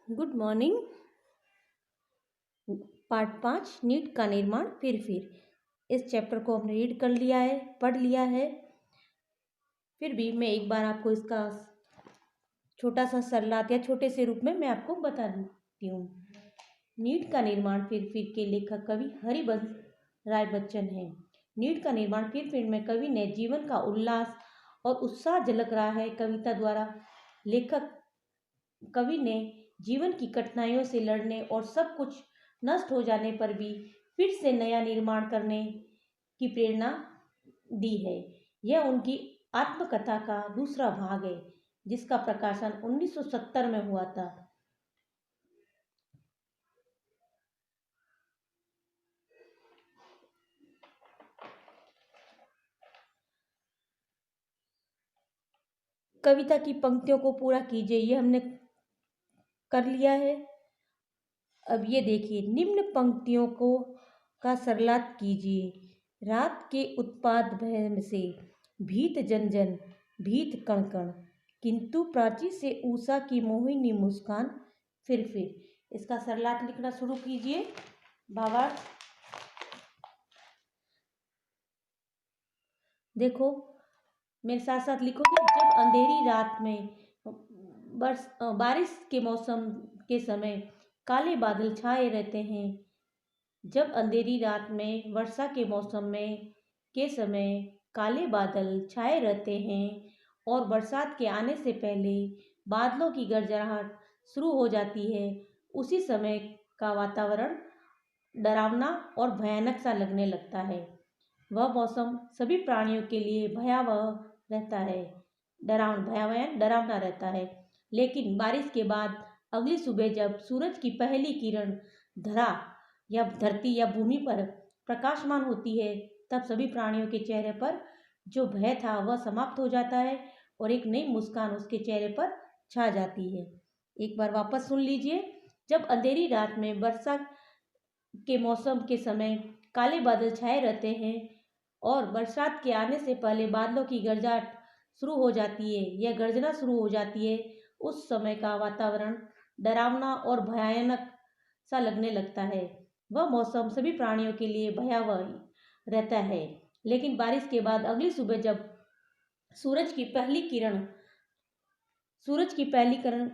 Good morning. Part 5 NEET का निर्माण फिर इस चैप्टर को हमने रीड कर लिया है, पढ़ लिया है। फिर भी मैं एक बार आपको इसका छोटा सा सरलात या छोटे से रूप में मैं आपको बता देती हूँ। नीट का निर्माण फिर के लेखक कवि हरिवंश राय बच्चन हैं। नीट का निर्माण फिर में कवि ने जीवन का उल्लास और उत्साह झलक रहा है। कविता द्वारा लेखक कवि ने जीवन की कठिनाइयों से लड़ने और सब कुछ नष्ट हो जाने पर भी फिर से नया निर्माण करने की प्रेरणा दी है। यह उनकी आत्मकथा का दूसरा भाग है, जिसका प्रकाशन 1970 में हुआ था। कविता की पंक्तियों को पूरा कीजिए, ये हमने कर लिया है। अब ये देखिए, निम्न पंक्तियों को का सरलात कीजिए। रात के उत्पात भय से भीत जन जन भीत कण कण, किंतु प्राची से उषा की मोहिनी मुस्कान फिर। इसका सरलात लिखना शुरू कीजिए। भावार्थ देखो, मेरे साथ साथ लिखोगे। जब अंधेरी रात में बारिश के मौसम के समय काले बादल छाए रहते हैं। जब अंधेरी रात में वर्षा के मौसम में के समय काले बादल छाए रहते हैं और बरसात के आने से पहले बादलों की गरजराहट शुरू हो जाती है, उसी समय का वातावरण डरावना और भयानक सा लगने लगता है। वह मौसम सभी प्राणियों के लिए भयावह रहता है, डरावना रहता है। लेकिन बारिश के बाद अगली सुबह जब सूरज की पहली किरण धरा या धरती या भूमि पर प्रकाशमान होती है, तब सभी प्राणियों के चेहरे पर जो भय था वह समाप्त हो जाता है और एक नई मुस्कान उसके चेहरे पर छा जाती है। एक बार वापस सुन लीजिए। जब अंधेरी रात में वर्षा के मौसम के समय काले बादल छाए रहते हैं और बरसात के आने से पहले बादलों की गरजाहट शुरू हो जाती है, यह गर्जना शुरू हो जाती है, उस समय का वातावरण डरावना और भयानक सा लगने लगता है। वह मौसम सभी प्राणियों के लिए भयावह रहता है। लेकिन बारिश के बाद अगली सुबह जब सूरज की पहली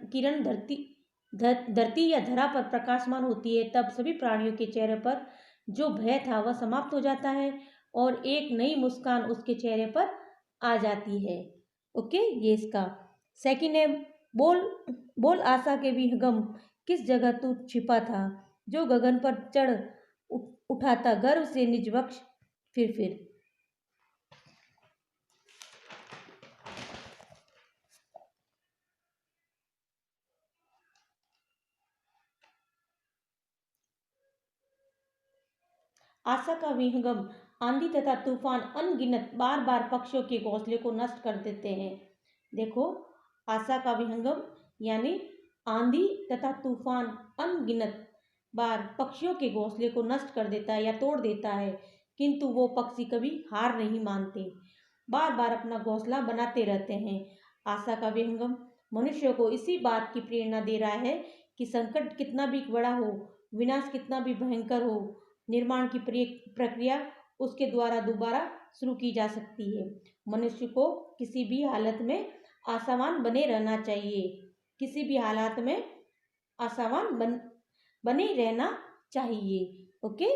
किरण धरती या धरा पर प्रकाशमान होती है, तब सभी प्राणियों के चेहरे पर जो भय था वह समाप्त हो जाता है और एक नई मुस्कान उसके चेहरे पर आ जाती है। ओके, ये इसका सेकंड है। बोल बोल आशा के विहंगम, किस जगह तू छिपा था, जो गगन पर चढ़ उठाता गर्व से निज वक्ष फिर। आशा का विहंगम, आंधी तथा तूफान अनगिनत बार बार पक्षियों के घोंसले को नष्ट कर देते हैं। देखो, आशा का विहंगम यानी आंधी तथा तूफान अनगिनत बार पक्षियों के घोंसले को नष्ट कर देता है या तोड़ देता है, किंतु वो पक्षी कभी हार नहीं मानते, बार बार अपना घोंसला बनाते रहते हैं। आशा का विहंगम मनुष्य को इसी बात की प्रेरणा दे रहा है कि संकट कितना भी बड़ा हो, विनाश कितना भी भयंकर हो, निर्माण की प्रक्रिया उसके द्वारा दोबारा शुरू की जा सकती है। मनुष्य को किसी भी हालत में आशावान बने रहना चाहिए, किसी भी हालात में बने रहना चाहिए। ओके,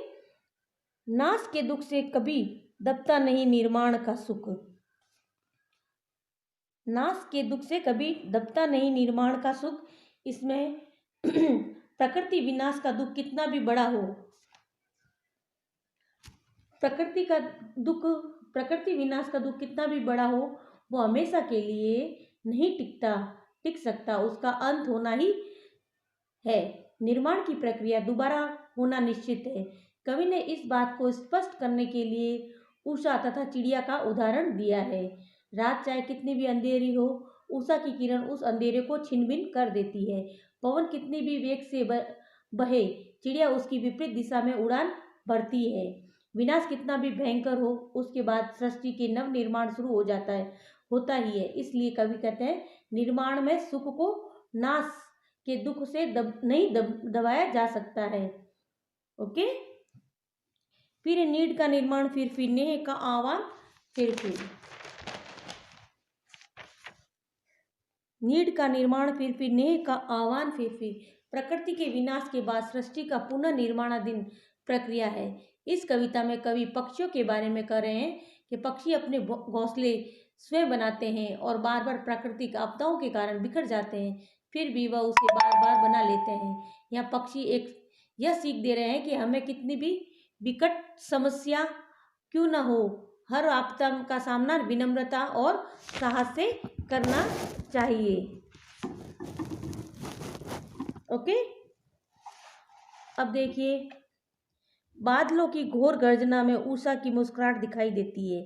नाश के दुख से कभी दबता नहीं निर्माण का सुख। नाश के दुख से कभी दबता नहीं निर्माण का सुख। इसमें प्रकृति विनाश का दुख कितना भी बड़ा हो, प्रकृति विनाश का दुख कितना भी बड़ा हो, वो हमेशा के लिए नहीं टिक सकता, उसका अंत होना ही है। निर्माण की प्रक्रिया दोबारा होना निश्चित है। कवि ने इस बात को स्पष्ट करने के लिए उषा तथा चिड़िया का उदाहरण दिया है। रात चाहे कितनी भी अंधेरी हो, उषा की किरण उस अंधेरे को छिन-भिन कर देती है। पवन कितनी भी वेग से बहे, चिड़िया उसकी विपरीत दिशा में उड़ान भरती है। विनाश कितना भी भयंकर हो, उसके बाद सृष्टि के नव निर्माण शुरू होता ही है। इसलिए कवि कहते हैं, निर्माण में सुख को नाश के दुख से नहीं दबाया जा सकता है। ओके। फिर नीड का निर्माण फिर नेह का आह्वान फिर नीड का निर्माण फिर नेह का आह्वान फिर प्रकृति के विनाश के बाद सृष्टि का पुनः निर्माणाधीन प्रक्रिया है। इस कविता में कवि पक्षियों के बारे में कह रहे हैं कि पक्षी अपने घोंसले स्वयं बनाते हैं और बार बार प्राकृतिक आपदाओं के कारण बिखर जाते हैं, फिर भी वह उसे बार बार बना लेते हैं। यहाँ पक्षी एक यह सीख दे रहे हैं कि हमें कितनी भी विकट समस्या क्यों न हो, हर आपदा का सामना विनम्रता और साहस से करना चाहिए। ओके। अब देखिए, बादलों की घोर गर्जना में उषा की मुस्कुराहट दिखाई देती है।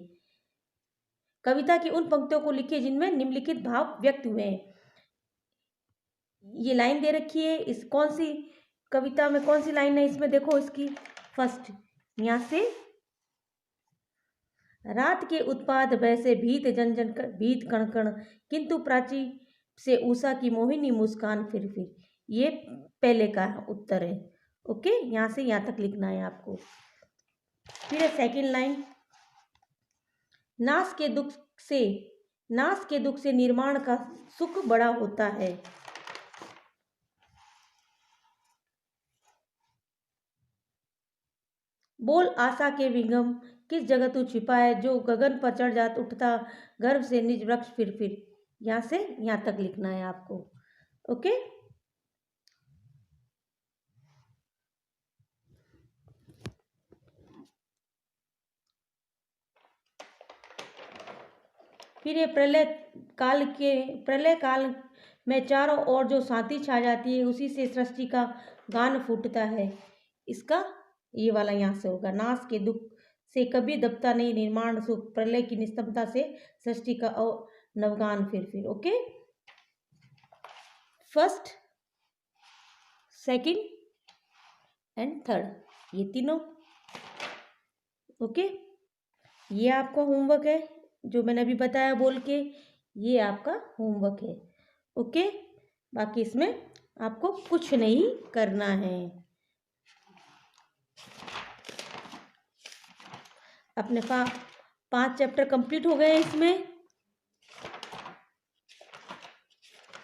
कविता की उन पंक्तियों को लिखिए जिनमें निम्नलिखित भाव व्यक्त हुए हैं। ये लाइन दे रखी है, इस कौन सी कविता में कौन सी लाइन है इसमें, देखो इसकी फर्स्ट, यहाँ से रात के उत्पाद वैसे भीत जन भीत कण कण, किंतु प्राची से उषा की मोहिनी मुस्कान फिर ये पहले का उत्तर है। ओके, यहाँ से यहाँ तक लिखना है आपको। फिर सेकंड लाइन, नाश के दुख से निर्माण का सुख बड़ा होता है। बोल आशा के विंगम, किस जगह तू छिपा है, जो गगन पर चढ़ जात उठता गर्भ से निज वृक्ष फिर यहाँ से यहाँ तक लिखना है आपको। ओके। फिर ये प्रलय काल में चारों ओर जो शांति छा जाती है, उसी से सृष्टि का गान फूटता है। इसका ये वाला यहाँ से होगा, नाश के दुख से कभी दबता नहीं निर्माण सुख, प्रलय की निस्तब्धता से सृष्टि का नवगान फिर। Okay, first, second and third, ये तीनों। ओके, ये आपका होमवर्क है जो मैंने अभी बताया बोल के, ये आपका होमवर्क है। ओके, बाकी इसमें आपको कुछ नहीं करना है। अपने 5 चैप्टर कंप्लीट हो गए इसमें।